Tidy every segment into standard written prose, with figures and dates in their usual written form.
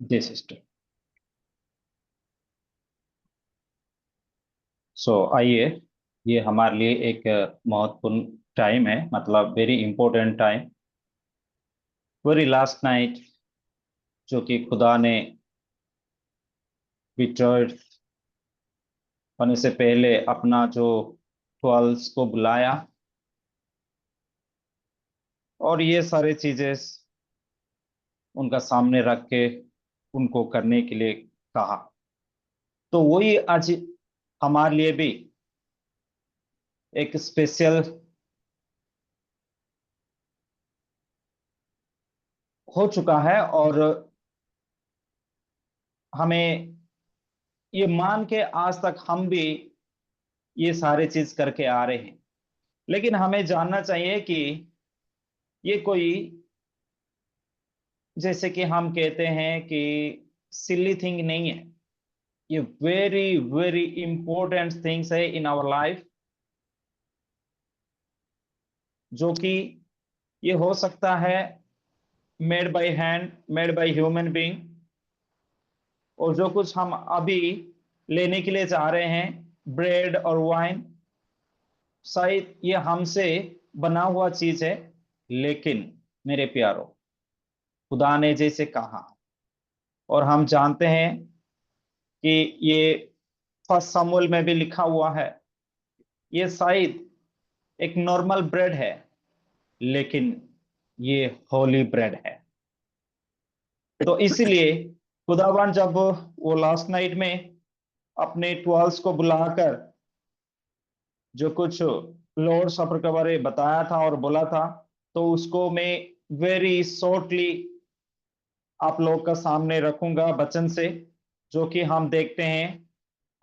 जी sister. आइए, ये हमारे लिए एक महत्वपूर्ण टाइम है, मतलब very important time. Very last night, जो कि खुदा ने बिटर्ड होने से पहले अपना जो 12 को बुलाया और ये सारी चीजें उनका सामने रख के उनको करने के लिए कहा। तो वही आज हमारे लिए भी एक स्पेशल हो चुका है, और हमें ये मान के आज तक हम भी ये सारे चीज करके आ रहे हैं। लेकिन हमें जानना चाहिए कि ये कोई, जैसे कि हम कहते हैं कि सिली थिंग नहीं है। ये वेरी वेरी इंपॉर्टेंट थिंग्स है इन आवर लाइफ, जो कि ये हो सकता है made by hand, made by human being. और जो कुछ हम अभी लेने के लिए जा रहे हैं, ब्रेड और वाइन, शायद ये हमसे बना हुआ चीज है। लेकिन मेरे प्यारो, खुदा ने जैसे कहा, और हम जानते हैं कि ये फर्स्ट समूएल में भी लिखा हुआ है, ये शायद एक नॉर्मल ब्रेड है, लेकिन ये होली ब्रेड है। तो इसलिए खुदावन जब वो लास्ट नाइट में अपने 12 को बुलाकर जो कुछ लॉर्ड सपर के बारे में बताया था और बोला था, तो उसको मैं वेरी शॉर्टली आप लोग का सामने रखूंगा वचन से, जो कि हम देखते हैं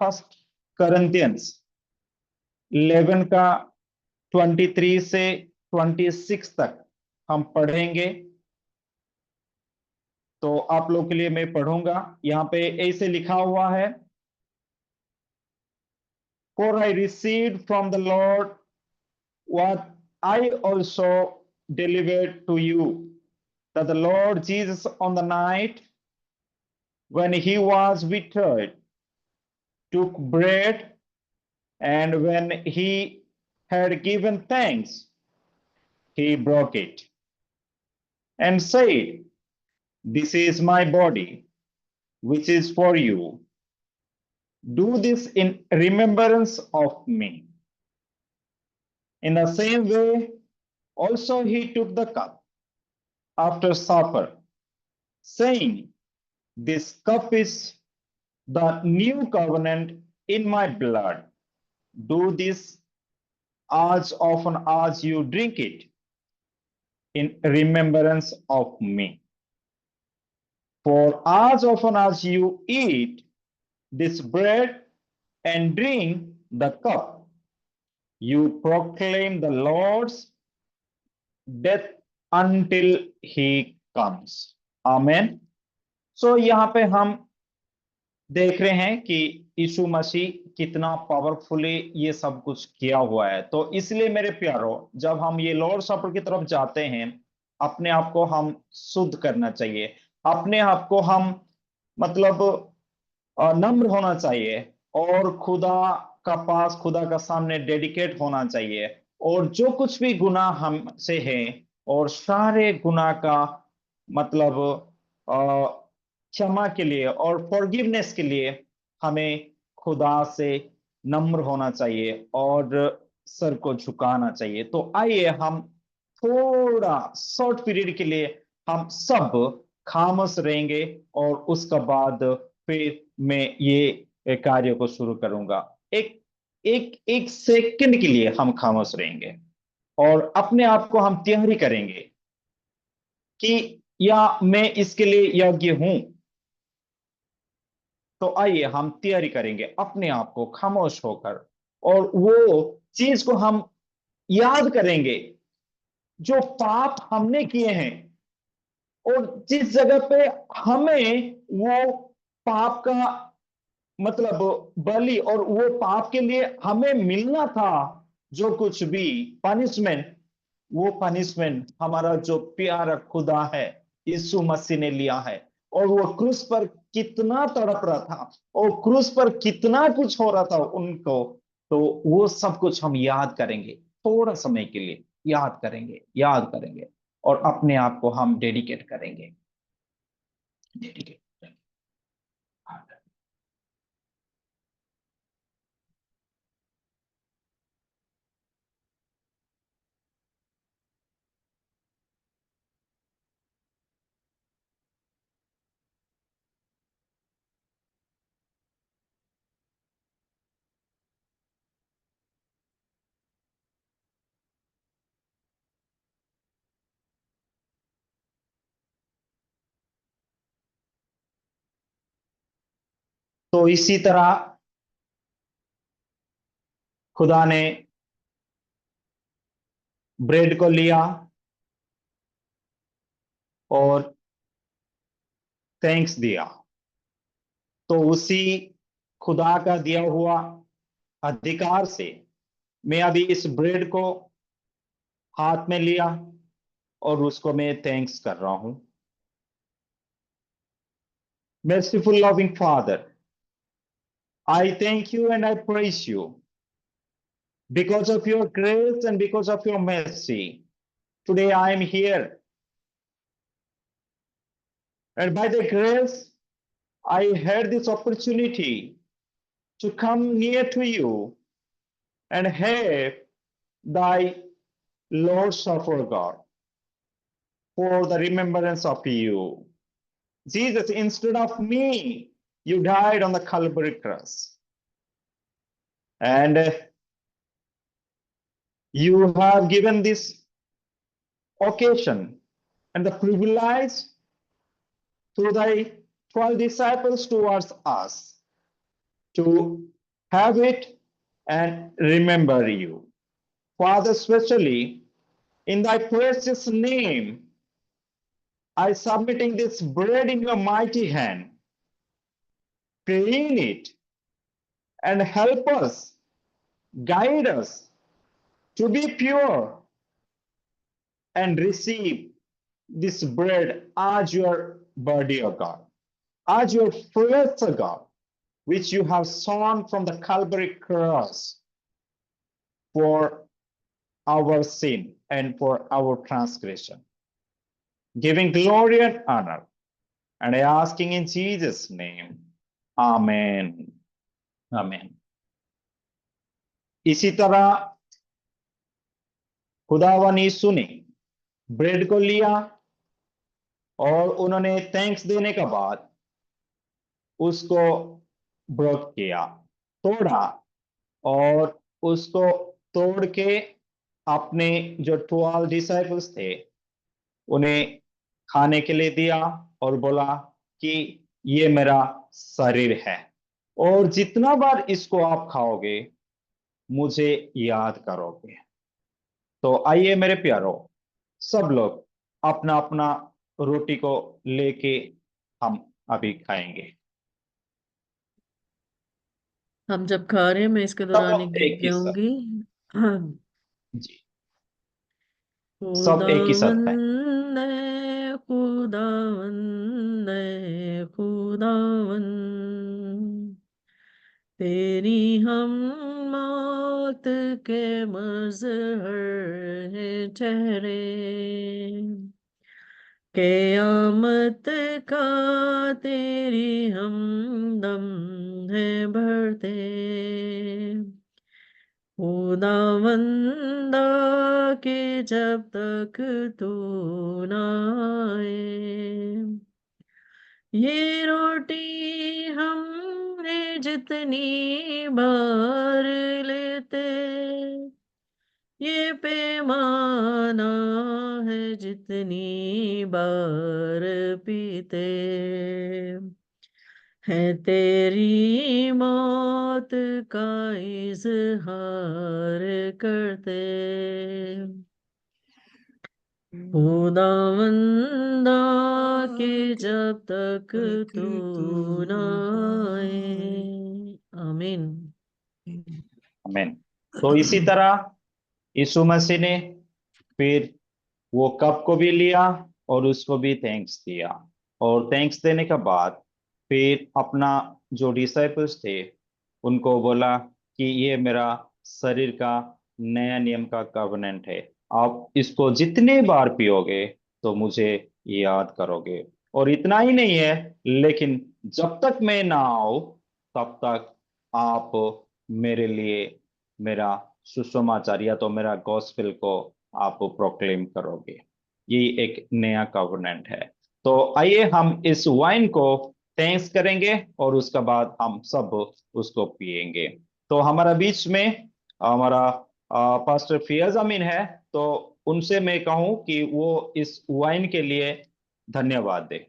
फर्स्ट करंथियंस 11 का 23 से 26 तक हम पढ़ेंगे। तो आप लोग के लिए मैं पढ़ूंगा। यहाँ पे ऐसे लिखा हुआ है, For I received from the Lord what I also delivered to you, that the Lord Jesus on the night when he was betrayed took bread, and when he had given thanks, he broke it and said, This is my body, which is for you. Do this in remembrance of me. In the same way, also he took the cup after supper, saying, This cup is the new covenant in my blood. Do this as often as you drink it in remembrance of me. For as often as you eat this bread and drink the cup, you proclaim the Lord's death until he comes. Amen. So यहाँ पे हम देख रहे हैं कि यीशु मसीह कितना powerfully ये सब कुछ किया हुआ है। तो इसलिए मेरे प्यारो, जब हम ये लॉर्ड सपर की तरफ जाते हैं, अपने आप को हम शुद्ध करना चाहिए। अपने आप को हम मतलब नम्र होना चाहिए, और खुदा का सामने डेडिकेट होना चाहिए। और जो कुछ भी गुनाह हमसे है, और सारे गुनाह का मतलब क्षमा के लिए और फॉरगिवनेस के लिए हमें खुदा से नम्र होना चाहिए और सर को झुकाना चाहिए। तो आइए हम थोड़ा शॉर्ट पीरियड के लिए हम सब खामोश रहेंगे, और उसके बाद फिर मैं ये कार्य को शुरू करूंगा। एक एक एक सेकंड के लिए हम खामोश रहेंगे और अपने आप को हम तैयारी करेंगे कि या मैं इसके लिए योग्य हूं। तो आइए हम तैयारी करेंगे अपने आप को खामोश होकर, और वो चीज को हम याद करेंगे जो पाप हमने किए हैं, और जिस जगह पे हमें वो पाप का मतलब बलि और वो पाप के लिए हमें मिलना था, जो कुछ भी पनिशमेंट, वो पनिशमेंट हमारा जो प्यारा खुदा है यीशु मसीह ने लिया है। और वो क्रूस पर कितना तड़प रहा था और क्रूस पर कितना कुछ हो रहा था उनको, तो वो सब कुछ हम याद करेंगे, थोड़ा समय के लिए याद करेंगे, याद करेंगे, और अपने आप को हम डेडिकेट करेंगे, डेडिकेट करेंगे। तो इसी तरह खुदा ने ब्रेड को लिया और थैंक्स दिया। तो उसी खुदा का दिया हुआ अधिकार से मैं अभी इस ब्रेड को हाथ में लिया और उसको मैं थैंक्स कर रहा हूं। Merciful loving Father, I thank you and I praise you because of your grace and because of your mercy. Today I am here, and by the grace I had this opportunity to come near to you and have thy Lord's Supper, God, for the remembrance of you. Jesus, instead of me, you died on the Calvary cross. And you have given this occasion and the privilege through thy 12 disciples towards us to have it and remember you. Father, especially in thy precious name, I submitting this bread in your mighty hand, clean it and help us, guide us to be pure and receive this bread as your body, O God, as your flesh, O God, which you have sown from the Calvary cross for our sin and for our transgression, giving glory and honor. And I asking in Jesus' name, Amen. Amen. इसी तरह खुदावन यीशु ने bread को लिया और उन्होंने thanks देने के बाद उसको ब्रोक किया, तोड़ा, और उसको तोड़ के अपने जो 12 डिसाइपल्स थे उन्हें खाने के लिए दिया और बोला कि ये मेरा शरीर है, और जितना बार इसको आप खाओगे मुझे याद करोगे। तो आइए मेरे प्यारो, सब लोग अपना अपना रोटी को लेके हम अभी खाएंगे। हम जब खा रहे हैं मैं इसके दौरान एक सब गीत एक ही साथ। गाऊंगी। हाँ। जी, सब एक ही साथ खाएं। खुदावंद खुदावंद खुदावंद, तेरी हम मौत के मज़हर है ठहरे, क़यामत का तेरी हम दम है भरते, खुदावंदा के जब तक तू ना आए। ये रोटी हमने जितनी बार लेते, ये पैमाना है जितनी बार पीते, है तेरी मौत का इजहार करते, खुदावंदा के जब तक तू ना आए। आमीन। आमीन। तो इसी तरह यीशु मसीह ने फिर वो कप को भी लिया और उसको भी थैंक्स दिया। और थैंक्स देने के बाद फिर अपना जो डिसाइपल्स थे उनको बोला कि ये मेरा शरीर का नया नियम का कवनेंट है, आप इसको जितने बार पियोगे तो मुझे याद करोगे। और इतना ही नहीं है, लेकिन जब तक मैं ना आऊं तब तक आप मेरे लिए मेरा सुसमाचार या तो मेरा गॉस्पेल को आप प्रोक्लेम करोगे। ये एक नया कवनेंट है। तो आइए हम इस वाइन को थैंक्स करेंगे और उसके बाद हम सब उसको पिएंगे। तो हमारा बीच में हमारा पास्टर फियाज अमीन है, तो उनसे मैं कहूं कि वो इस वाइन के लिए धन्यवाद दे।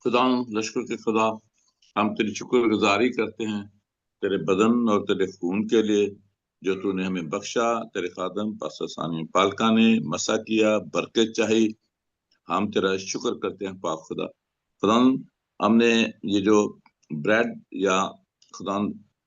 खुदा लश्कर के खुदा, हम तेरी शुक्रगुजारी करते हैं तेरे बदन और तेरे खून के लिए जो तूने हमें बख्शा। तेरे खादम पास्टर सानी पालका ने मसा किया, बरकत चाही। हम तेरा शुक्र करते हैं पाक खुदा। खुदा हमने ये जो ब्रेड या खुदा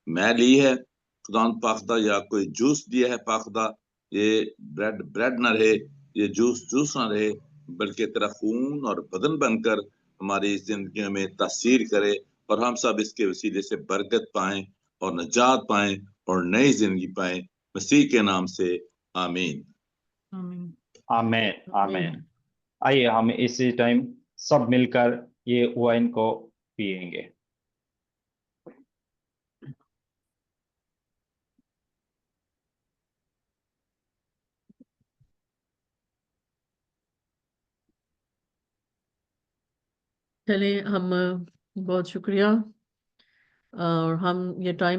मैं ली है खुदा पाक खुदा, या कोई जूस दिया है पाक खुदा, ये ब्रेड ब्रेड ना रहे, ये जूस जूस ना रहे, बल्कि तेरा खून और बदन बनकर हमारी जिंदगी में तासीर करे और हम सब इसके वसीले से बरकत पाएं और निजात पाएं और नई जिंदगी पाएं, मसीह के नाम से आमीन। आमीन। आमेन आमीन। आमेन। आइए हम इसी टाइम सब मिलकर ये वाइन को पिएंगे। चलिए, हम बहुत शुक्रिया, और हम ये टाइम